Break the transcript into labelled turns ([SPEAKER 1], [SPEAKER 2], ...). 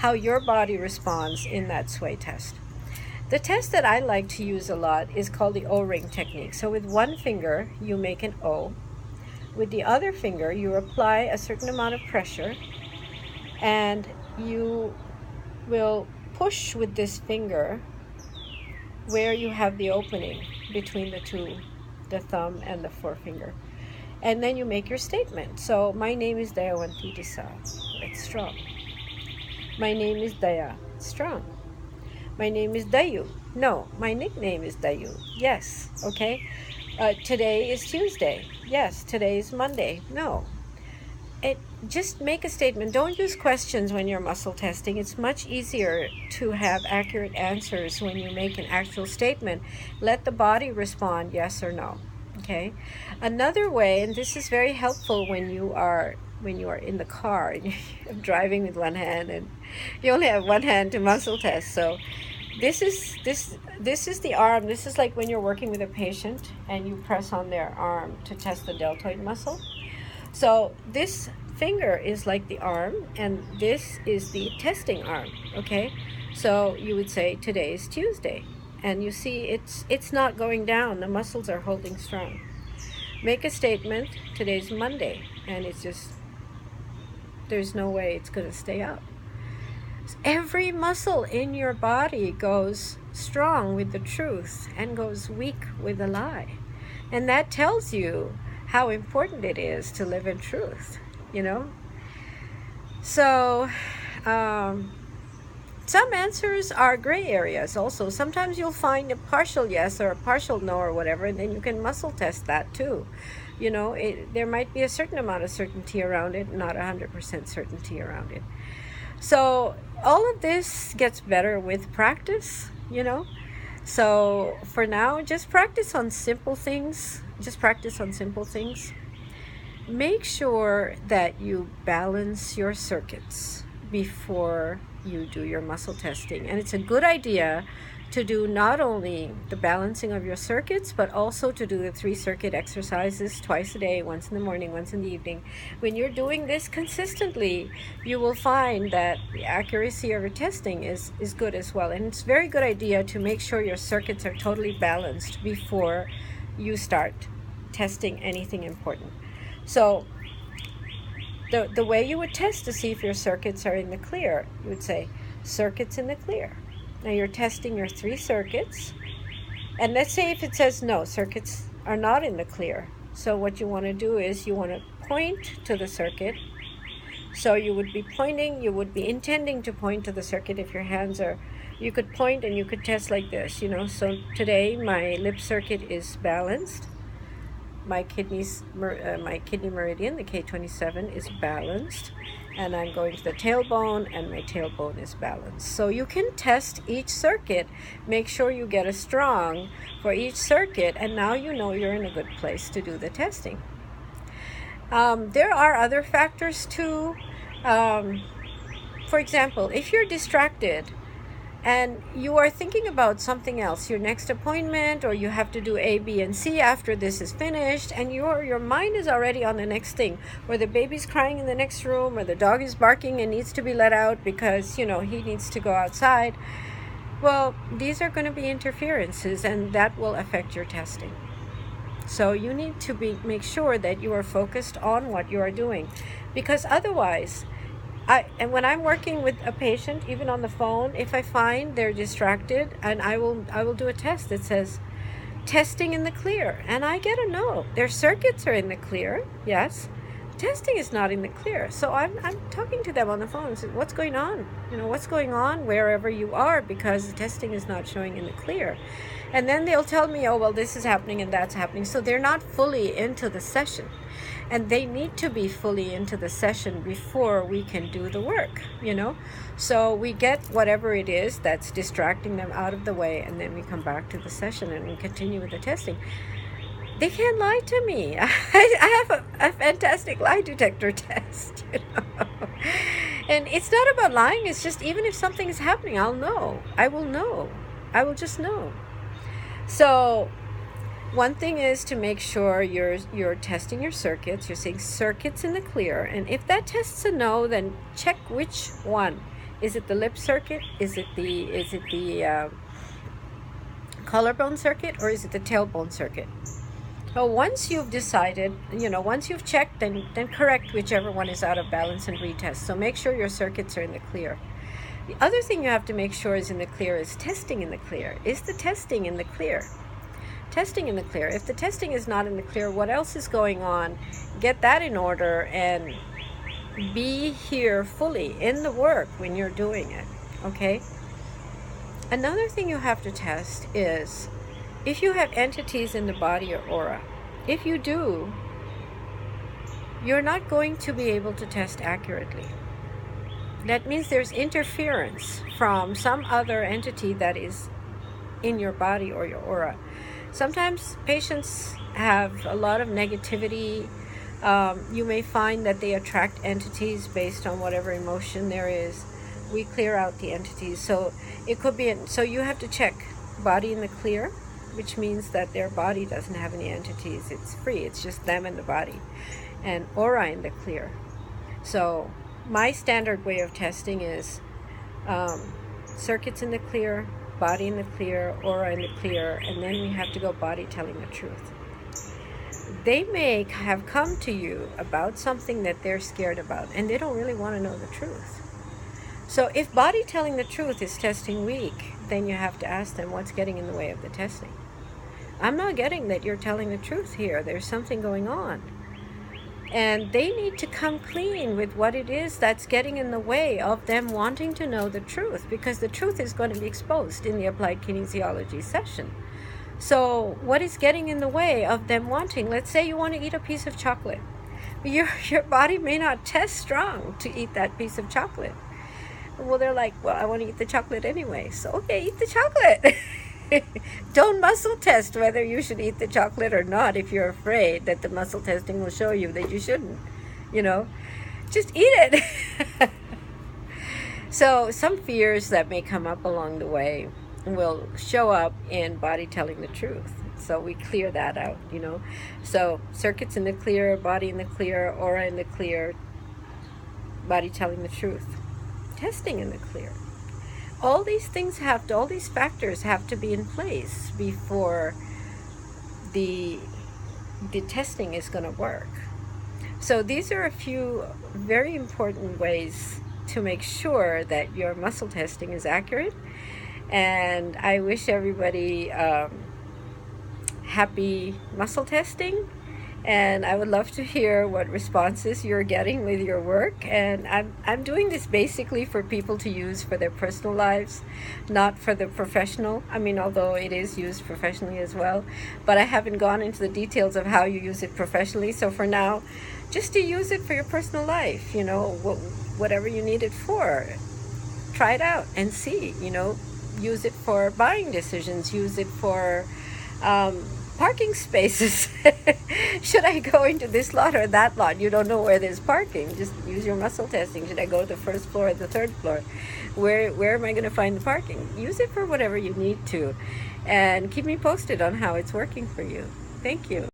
[SPEAKER 1] how your body responds in that sway test. The test that I like to use a lot is called the O-ring technique. So with one finger, you make an O. With the other finger, you apply a certain amount of pressure, and you will push with this finger where you have the opening between the two, the thumb and the forefinger. And then you make your statement. So, my name is Dayawanti D'Sa. It's strong. My name is Daya. Strong. My name is Dayu. No, my nickname is Dayu. Yes. Okay. Today is Tuesday. Yes. Today is Monday. No. Just make a statement. Don't use questions when you're muscle testing. It's much easier to have accurate answers when you make an actual statement. Let the body respond yes or no. Okay. Another way, and this is very helpful when you are in the car and you're driving with one hand and you only have one hand to muscle test. So this is the arm. This is like when you're working with a patient and you press on their arm to test the deltoid muscle. So this finger is like the arm, and this is the testing arm. Okay, so you would say today is Tuesday, and you see it's not going down. The muscles are holding strong. Make a statement. Today's Monday, and it's just, there's no way it's going to stay up. Every muscle in your body goes strong with the truth and goes weak with the lie, and that tells you how important it is to live in truth, you know? So, some answers are gray areas also. Sometimes you'll find a partial yes or a partial no or whatever, and then you can muscle test that too. You know, there might be a certain amount of certainty around it, not 100% certainty around it. So, all of this gets better with practice, you know? So, for now, just practice on simple things. Just practice on simple things. Make sure that you balance your circuits before you do your muscle testing. And it's a good idea to do not only the balancing of your circuits, but also to do the 3-circuit exercises twice a day, once in the morning, once in the evening. When you're doing this consistently, you will find that the accuracy of your testing is good as well. And it's a very good idea to make sure your circuits are totally balanced before you start testing anything important. So the way you would test to see if your circuits are in the clear, you would say circuits in the clear. Now you're testing your 3 circuits, and let's say if it says no, circuits are not in the clear. So what you want to do is you want to point to the circuit. So you would be pointing, you would be intending to point to the circuit. If your hands are, you could point and you could test like this, you know. So today my lip circuit is balanced. My kidney meridian, the K27, is balanced, and I'm going to the tailbone, and my tailbone is balanced. So you can test each circuit, make sure you get a strong for each circuit, and now you know you're in a good place to do the testing. There are other factors too. For example, if you're distracted and you are thinking about something else, your next appointment, or you have to do A, B, and C after this is finished, and your mind is already on the next thing, or the baby's crying in the next room, or the dog is barking and needs to be let out because, you know, he needs to go outside. Well, these are going to be interferences, and that will affect your testing. So you need to make sure that you are focused on what you are doing, because otherwise, and when I'm working with a patient, even on the phone, if I find they're distracted, and I will do a test that says testing in the clear, and I get a no. Their circuits are in the clear, yes. Testing is not in the clear. So I'm talking to them on the phone and say, what's going on? You know, what's going on wherever you are, because the testing is not showing in the clear. And then they'll tell me, oh, well, this is happening and that's happening. So they're not fully into the session. And they need to be fully into the session before we can do the work, you know. So we get whatever it is that's distracting them out of the way, and then we come back to the session and we continue with the testing. They can't lie to me. I have a fantastic lie detector test, you know. And it's not about lying. It's just, even if something is happening, I'll know. I will know. I will just know. So one thing is to make sure you're testing your circuits. You're saying circuits in the clear. And if that tests a no, then check which one Is it the lip circuit? Is it the collarbone circuit, or is it the tailbone circuit? So once you've decided, once you've checked, then correct whichever one is out of balance and retest. So make sure your circuits are in the clear. The other thing you have to make sure is in the clear is testing in the clear. Is the testing in the clear? Testing in the clear. If the testing is not in the clear, what else is going on? Get that in order and be here fully in the work when you're doing it, okay? Another thing you have to test is if you have entities in the body or aura. If you do, you're not going to be able to test accurately. That means there's interference from some other entity that is in your body or your aura. Sometimes patients have a lot of negativity. You may find that they attract entities based on whatever emotion there is. We clear out the entities. So it could be, so you have to check body in the clear, which means that their body doesn't have any entities. It's free. It's just them and the body. And aura in the clear. So my standard way of testing is circuits in the clear, body in the clear, aura in the clear, and then we have to go body telling the truth. They may have come to you about something that they're scared about, and they don't really want to know the truth. So if body telling the truth is testing weak, then you have to ask them what's getting in the way of the testing. I'm not getting that you're telling the truth here. There's something going on. And they need to come clean with what it is that's getting in the way of them wanting to know the truth, because the truth is going to be exposed in the Applied Kinesiology session. So what is getting in the way of them wanting, let's say you want to eat a piece of chocolate. Your body may not test strong to eat that piece of chocolate. Well, they're like, well, I want to eat the chocolate anyway. So, okay, eat the chocolate. Don't muscle test whether you should eat the chocolate or not if you're afraid that the muscle testing will show you that you shouldn't. Just eat it. So some fears that may come up along the way will show up in body telling the truth. So we clear that out, So circuits in the clear, body in the clear, aura in the clear, body telling the truth, testing in the clear. All these things all these factors have to be in place before the testing is going to work. So these are a few very important ways to make sure that your muscle testing is accurate. And I wish everybody happy muscle testing. And I would love to hear what responses you're getting with your work. And I'm doing this basically for people to use for their personal lives, not for the professional. I mean, although it is used professionally as well. But I haven't gone into the details of how you use it professionally. So for now, just to use it for your personal life, whatever you need it for. Try it out and see, use it for buying decisions, use it for parking spaces. Should I go into this lot or that lot? You don't know where there's parking. Just use your muscle testing. Should I go to the first floor or the third floor? Where am I going to find the parking? Use it for whatever you need to. And keep me posted on how it's working for you. Thank you.